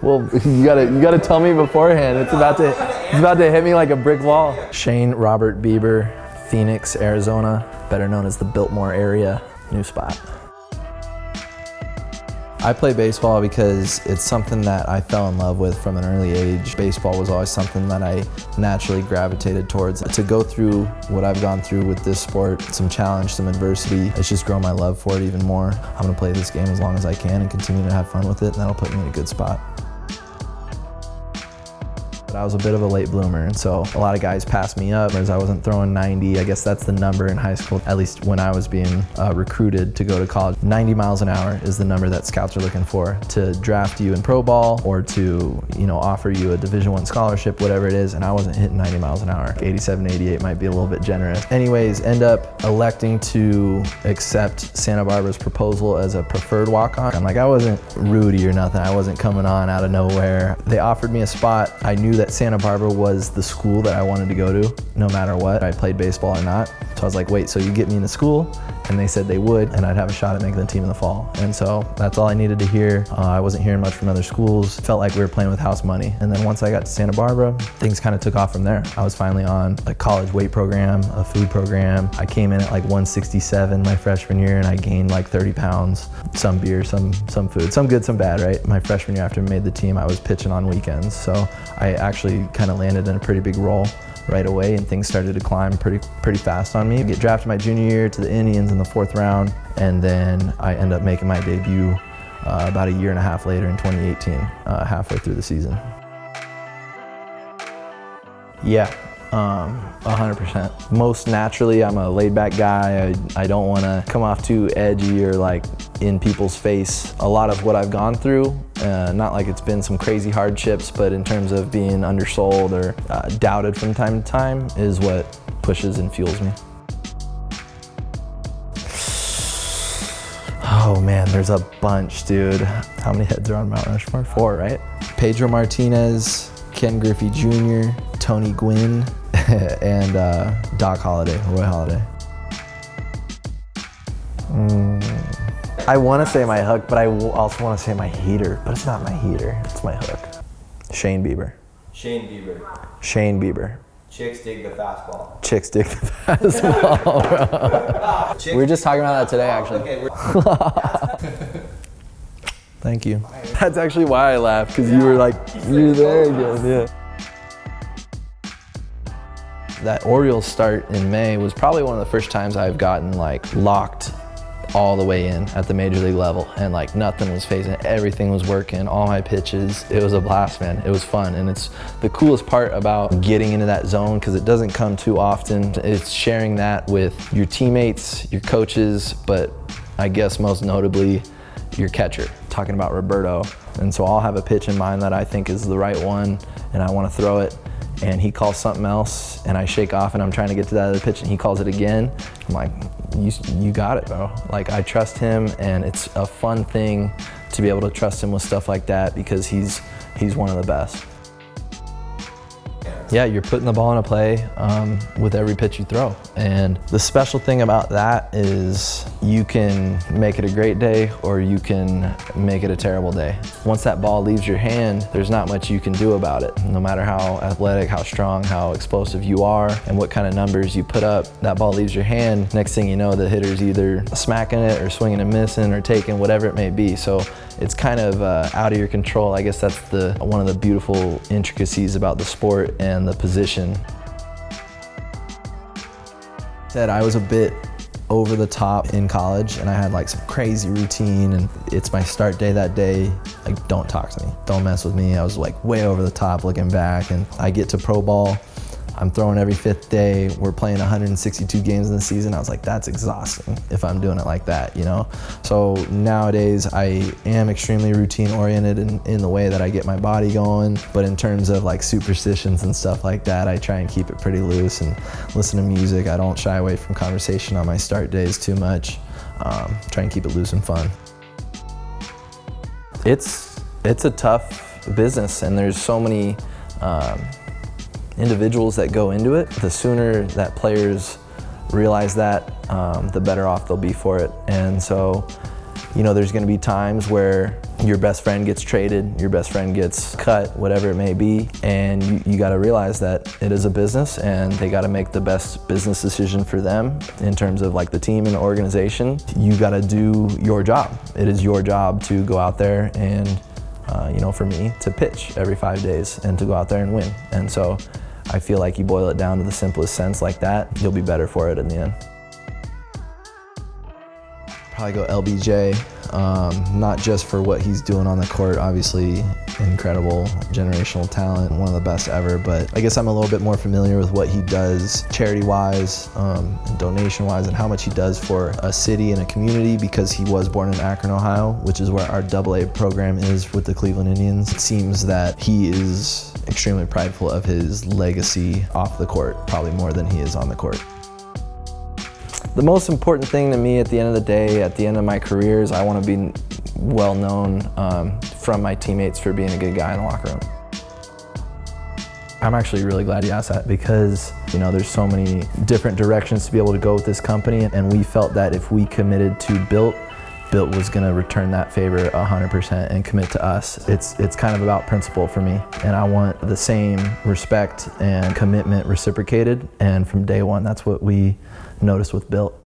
Well, you gotta tell me beforehand. It's about to hit me like a brick wall. Shane Robert Bieber, Phoenix, Arizona, better known as the Biltmore area, new spot. I play baseball because it's something that I fell in love with from an early age. Baseball was always something that I naturally gravitated towards. To go through what I've gone through with this sport, some challenge, some adversity, it's just grown my love for it even more. I'm gonna play this game as long as I can and continue to have fun with it, and that'll put me in a good spot. But I was a bit of a late bloomer, and so a lot of guys passed me up as I wasn't throwing 90. I guess that's the number in high school, at least when I was being recruited to go to college. 90 miles an hour is the number that scouts are looking for to draft you in pro ball or to, offer you a Division I scholarship, whatever it is, and I wasn't hitting 90 miles an hour. 87, 88 might be a little bit generous. Anyways, end up electing to accept Santa Barbara's proposal as a preferred walk-on. I wasn't Rudy or nothing. I wasn't coming on out of nowhere. They offered me a spot. I knew that Santa Barbara was the school that I wanted to go to, no matter what, I played baseball or not. So I was like, wait, so you get me into school? And they said they would, and I'd have a shot at making the team in the fall. And so that's all I needed to hear. I wasn't hearing much from other schools. Felt like we were playing with house money. And then once I got to Santa Barbara, things kind of took off from there. I was finally on a college weight program, a food program. I came in at like 167 my freshman year, and I gained like 30 pounds. Some beer, some food, some good, some bad, right? My freshman year after I made the team, I was pitching on weekends. So I actually kind of landed in a pretty big role right away, and things started to climb pretty fast on me. I get drafted my junior year to the Indians in the 4th round, and then I end up making my debut about a year and a half later in 2018, halfway through the season. Yeah, 100%. Most naturally, I'm a laid-back guy. I don't want to come off too edgy or like in people's face. A lot of what I've gone through, not like it's been some crazy hardships, but in terms of being undersold or doubted from time to time is what pushes and fuels me. Oh man, there's a bunch, dude. How many heads are on Mount Rushmore? 4, right? Pedro Martinez, Ken Griffey Jr., Tony Gwynn, and Doc Holliday, Roy Halladay. I want to say my hook, but I also want to say my heater, but it's not my heater, it's my hook. Shane Bieber. Shane Bieber. Shane Bieber. Chicks dig the fastball. Chicks dig the fastball, bro. We were just talking about that today, actually. Okay, Thank you. That's actually why I laughed, because you were like, you're there again, yeah. That Orioles start in May was probably one of the first times I've gotten like locked all the way in at the major league level, and like nothing was phasing, everything was working, all my pitches. It was a blast, man. It was fun, and it's the coolest part about getting into that zone, because it doesn't come too often. It's sharing that with your teammates, your coaches, but I guess most notably your catcher. Talking about Roberto, and so I'll have a pitch in mind that I think is the right one, and I want to throw it, and he calls something else, and I shake off, and I'm trying to get to that other pitch, and he calls it again. I'm like, you got it, bro. Like, I trust him, and it's a fun thing to be able to trust him with stuff like that, because he's one of the best. Yeah, you're putting the ball in a play with every pitch you throw. And the special thing about that is you can make it a great day or you can make it a terrible day. Once that ball leaves your hand, there's not much you can do about it. No matter how athletic, how strong, how explosive you are, and what kind of numbers you put up, that ball leaves your hand. Next thing you know, the hitter's either smacking it or swinging and missing or taking, whatever it may be. So it's kind of out of your control. I guess that's one of the beautiful intricacies about the sport and the position. I was a bit over the top in college, and I had like some crazy routine, and it's my start day that day. Like, don't talk to me, don't mess with me. I was like way over the top looking back, and I get to pro ball. I'm throwing every 5th day. We're playing 162 games in the season. I was like, that's exhausting if I'm doing it like that, you know? So nowadays I am extremely routine oriented in the way that I get my body going. But in terms of like superstitions and stuff like that, I try and keep it pretty loose and listen to music. I don't shy away from conversation on my start days too much. Try and keep it loose and fun. It's a tough business, and there's so many individuals that go into it. The sooner that players realize that, the better off they'll be for it. And so You know, there's gonna be times where your best friend gets traded, your best friend gets cut, whatever it may be, and you gotta realize that it is a business and they gotta make the best business decision for them in terms of like the team and the organization. You gotta do your job. It is your job to go out there and, you know, for me, to pitch every 5 days and to go out there and win. And so I feel like you boil it down to the simplest sense like that, you'll be better for it in the end. Probably go LBJ, not just for what he's doing on the court, obviously incredible generational talent, one of the best ever, but I guess I'm a little bit more familiar with what he does charity-wise, and donation-wise, and how much he does for a city and a community, because he was born in Akron, Ohio, which is where our AA program is with the Cleveland Indians. It seems that he is extremely prideful of his legacy off the court, probably more than he is on the court. The most important thing to me at the end of the day, at the end of my career, is I want to be well known from my teammates for being a good guy in the locker room. I'm actually really glad you asked that, because you know, there's so many different directions to be able to go with this company, and we felt that if we committed to BYLT was going to return that favor 100% and commit to us. It's kind of about principle for me, and I want the same respect and commitment reciprocated, and from day one, that's what we noticed with BYLT.